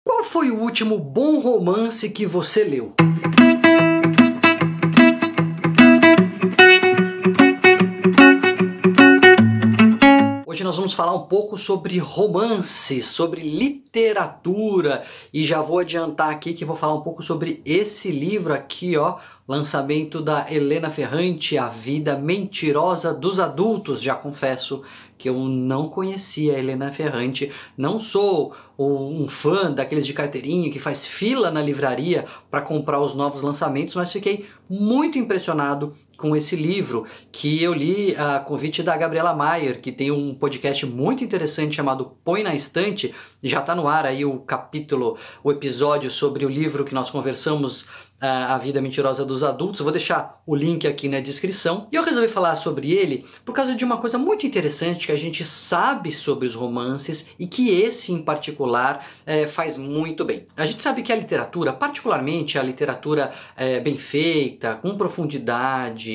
Qual foi o último bom romance que você leu? Hoje nós vamos falar um pouco sobre romance, sobre literatura, e já vou adiantar aqui que vou falar um pouco sobre esse livro aqui, ó, lançamento da Helena Ferrante, A Vida Mentirosa dos Adultos. Já confesso que eu não conhecia a Helena Ferrante, não sou um fã daqueles de carteirinha que faz fila na livraria para comprar os novos lançamentos, mas fiquei muito impressionado com esse livro, que eu li a convite da Gabriela Mayer, que tem um podcast muito interessante chamado Põe na Estante. Já está no ar aí o episódio sobre o livro que nós conversamos, A Vida Mentirosa dos Adultos. Eu vou deixar o link aqui na descrição. E eu resolvi falar sobre ele por causa de uma coisa muito interessante que a gente sabe sobre os romances e que esse em particular faz muito bem. A gente sabe que a literatura, particularmente a literatura bem feita, com profundidade,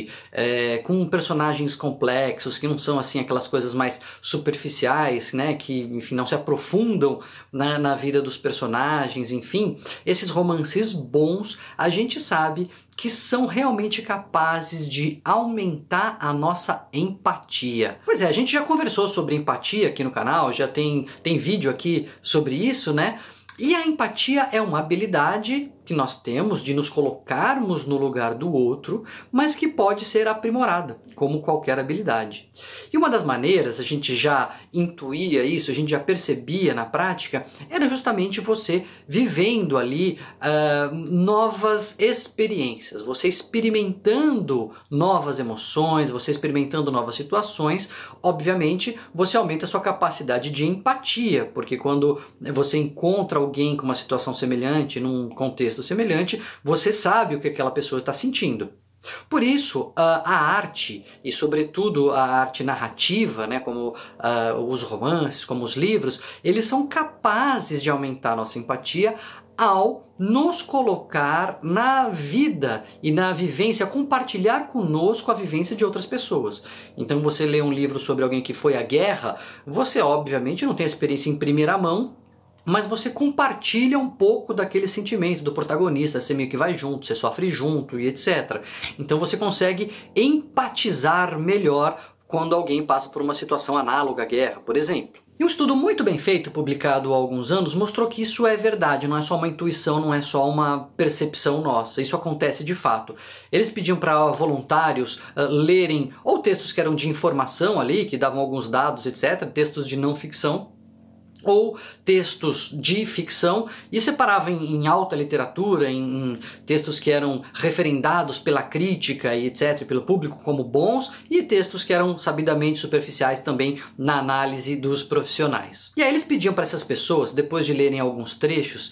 com personagens complexos, que não são assim aquelas coisas mais superficiais, né, que enfim não se aprofundam na vida dos personagens, enfim, esses romances bons a gente sabe que são realmente capazes de aumentar a nossa empatia. Pois é, a gente já conversou sobre empatia aqui no canal, já tem vídeo aqui sobre isso, né? E a empatia é uma habilidade que nós temos de nos colocarmos no lugar do outro, mas que pode ser aprimorada, como qualquer habilidade. E uma das maneiras, a gente já intuía isso, a gente já percebia na prática, era justamente você vivendo ali novas experiências, você experimentando novas emoções, você experimentando novas situações. Obviamente, você aumenta a sua capacidade de empatia, porque quando você encontra alguém com uma situação semelhante, num contexto semelhante, você sabe o que aquela pessoa está sentindo. Por isso, a arte, e sobretudo a arte narrativa, né, como os romances, como os livros, eles são capazes de aumentar a nossa empatia ao nos colocar na vida e na vivência, compartilhar conosco a vivência de outras pessoas. Então você lê um livro sobre alguém que foi à guerra, você obviamente não tem a experiência em primeira mão, mas você compartilha um pouco daquele sentimento do protagonista, você meio que vai junto, você sofre junto e etc. Então você consegue empatizar melhor quando alguém passa por uma situação análoga à guerra, por exemplo. E um estudo muito bem feito, publicado há alguns anos, mostrou que isso é verdade, não é só uma intuição, não é só uma percepção nossa, isso acontece de fato. Eles pediam para voluntários lerem ou textos que eram de informação ali, que davam alguns dados, etc., textos de não ficção, ou textos de ficção, e separava em alta literatura, em textos que eram referendados pela crítica e etc., pelo público como bons, e textos que eram sabidamente superficiais também na análise dos profissionais. E aí eles pediam para essas pessoas, depois de lerem alguns trechos,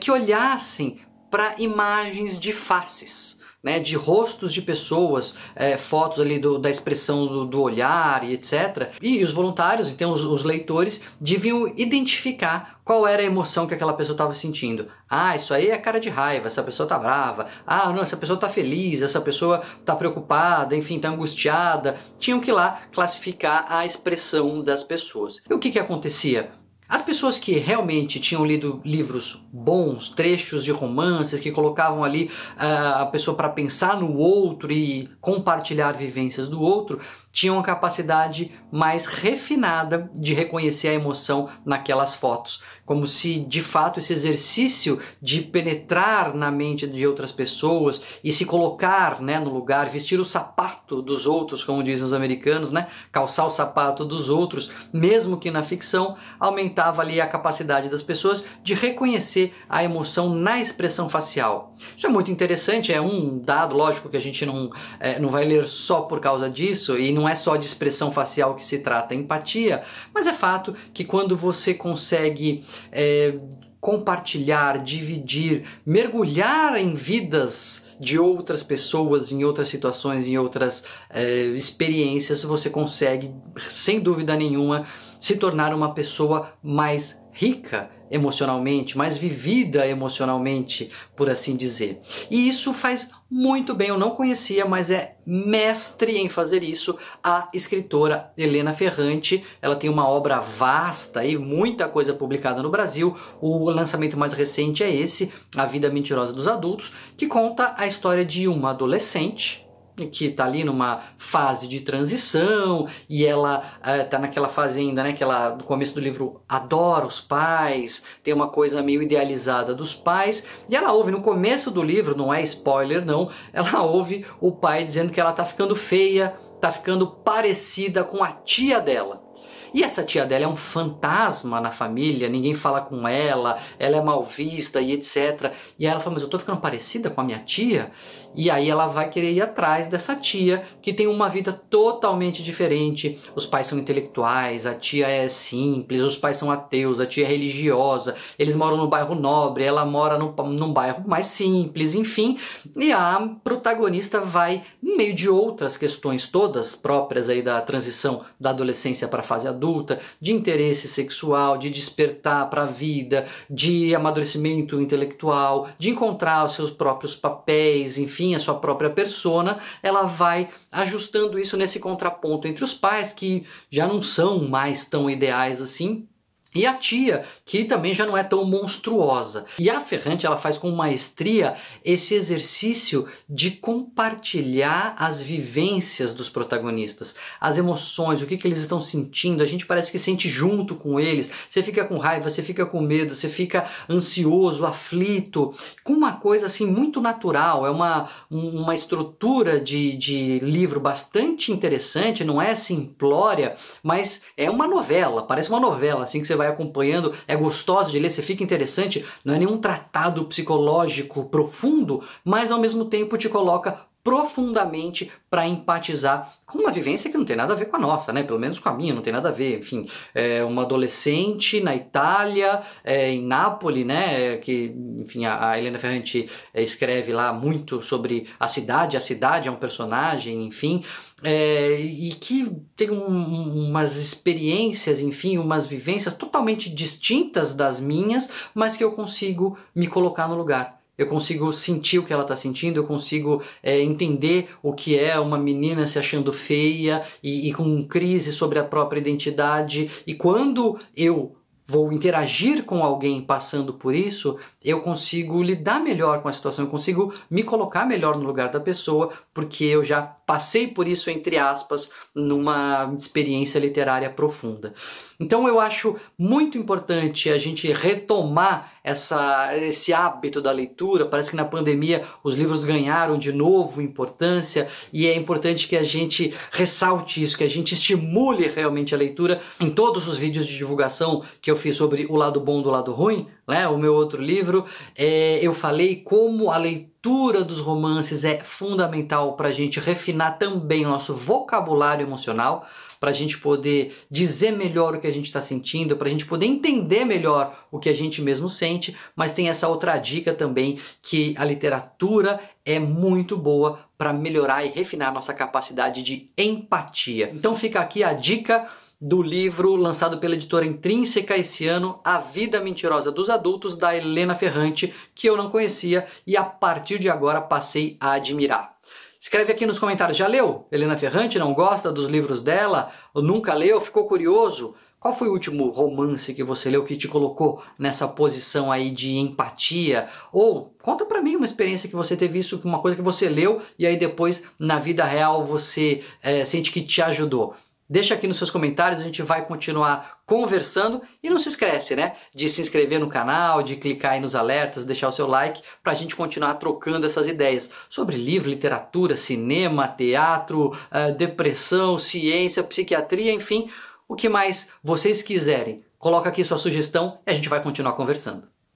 que olhassem para imagens de faces, né, de rostos de pessoas, fotos ali da expressão do olhar e etc. E os voluntários, então os leitores, deviam identificar qual era a emoção que aquela pessoa estava sentindo. Ah, isso aí é cara de raiva, essa pessoa está brava. Ah, não, essa pessoa está feliz, essa pessoa está preocupada, enfim, está angustiada. Tinham que ir lá classificar a expressão das pessoas. E o que acontecia? As pessoas que realmente tinham lido livros bons, trechos de romances, que colocavam ali a pessoa para pensar no outro e compartilhar vivências do outro, tinham a capacidade mais refinada de reconhecer a emoção naquelas fotos. Como se, de fato, esse exercício de penetrar na mente de outras pessoas e se colocar, né, no lugar, vestir o sapato dos outros, como dizem os americanos, né, calçar o sapato dos outros, mesmo que na ficção, aumentava ali a capacidade das pessoas de reconhecer a emoção na expressão facial. Isso é muito interessante, é um dado, lógico que a gente não vai ler só por causa disso, e não é só de expressão facial que se trata a empatia, mas é fato que quando você consegue compartilhar, dividir, mergulhar em vidas de outras pessoas, em outras situações, em outras experiências, você consegue, sem dúvida nenhuma, se tornar uma pessoa mais rica emocionalmente, mais vivida emocionalmente, por assim dizer. E isso faz muito bem, eu não conhecia, mas é mestre em fazer isso, a escritora Helena Ferrante. Ela tem uma obra vasta e muita coisa publicada no Brasil. O lançamento mais recente é esse, A Vida Mentirosa dos Adultos, que conta a história de uma adolescente que está ali numa fase de transição, e ela está naquela fase ainda, né, que ela, no começo do livro, adora os pais, tem uma coisa meio idealizada dos pais, e ela ouve no começo do livro, não é spoiler não, ela ouve o pai dizendo que ela está ficando feia, está ficando parecida com a tia dela. E essa tia dela é um fantasma na família, ninguém fala com ela, ela é mal vista e etc. E aí ela fala, mas eu tô ficando parecida com a minha tia? E aí ela vai querer ir atrás dessa tia, que tem uma vida totalmente diferente. Os pais são intelectuais, a tia é simples, os pais são ateus, a tia é religiosa, eles moram no bairro nobre, ela mora num bairro mais simples, enfim. E a protagonista vai, no meio de outras questões todas próprias aí da transição da adolescência para a fase adulta, de interesse sexual, de despertar para a vida, de amadurecimento intelectual, de encontrar os seus próprios papéis, enfim, a sua própria persona, ela vai ajustando isso nesse contraponto entre os pais, que já não são mais tão ideais assim, e a tia, que também já não é tão monstruosa. E a Ferrante, ela faz com maestria esse exercício de compartilhar as vivências dos protagonistas, as emoções, o que eles estão sentindo. A gente parece que sente junto com eles. Você fica com raiva, você fica com medo, você fica ansioso, aflito, com uma coisa assim muito natural. É uma estrutura de livro bastante interessante, não é simplória, mas é uma novela, parece uma novela, assim, que você vai acompanhando, é gostosa de ler, você fica interessante, não é nenhum tratado psicológico profundo, mas ao mesmo tempo te coloca profundamente para empatizar com uma vivência que não tem nada a ver com a nossa, né? Pelo menos com a minha, não tem nada a ver. Enfim, uma adolescente na Itália, em Nápoles, né? Que, enfim, a Helena Ferrante escreve lá muito sobre a cidade é um personagem, enfim, e que tem umas experiências, enfim, umas vivências totalmente distintas das minhas, mas que eu consigo me colocar no lugar. Eu consigo sentir o que ela está sentindo, eu consigo entender o que é uma menina se achando feia e com crise sobre a própria identidade. E quando eu vou interagir com alguém passando por isso, eu consigo lidar melhor com a situação, eu consigo me colocar melhor no lugar da pessoa, porque eu já passei por isso, entre aspas, numa experiência literária profunda. Então eu acho muito importante a gente retomar esse hábito da leitura. Parece que na pandemia os livros ganharam de novo importância, e é importante que a gente ressalte isso, que a gente estimule realmente a leitura. Em todos os vídeos de divulgação que eu fiz sobre o lado bom do lado ruim, né, o meu outro livro, eu falei como a leitura dos romances é fundamental para a gente refinar também o nosso vocabulário emocional, para a gente poder dizer melhor o que a gente está sentindo, para a gente poder entender melhor o que a gente mesmo sente. Mas tem essa outra dica também, que a literatura é muito boa para melhorar e refinar a nossa capacidade de empatia. Então fica aqui a dica do livro lançado pela editora Intrínseca esse ano, A Vida Mentirosa dos Adultos, da Helena Ferrante, que eu não conhecia e a partir de agora passei a admirar. Escreve aqui nos comentários, já leu Helena Ferrante? Não gosta dos livros dela? Ou nunca leu? Ficou curioso? Qual foi o último romance que você leu que te colocou nessa posição aí de empatia? Ou conta pra mim uma experiência que você teve, isso, uma coisa que você leu e aí depois na vida real você sente que te ajudou. Deixa aqui nos seus comentários, a gente vai continuar conversando. E não se esquece, né, de se inscrever no canal, de clicar aí nos alertas, deixar o seu like, para a gente continuar trocando essas ideias sobre livro, literatura, cinema, teatro, depressão, ciência, psiquiatria, enfim, o que mais vocês quiserem. Coloca aqui sua sugestão e a gente vai continuar conversando.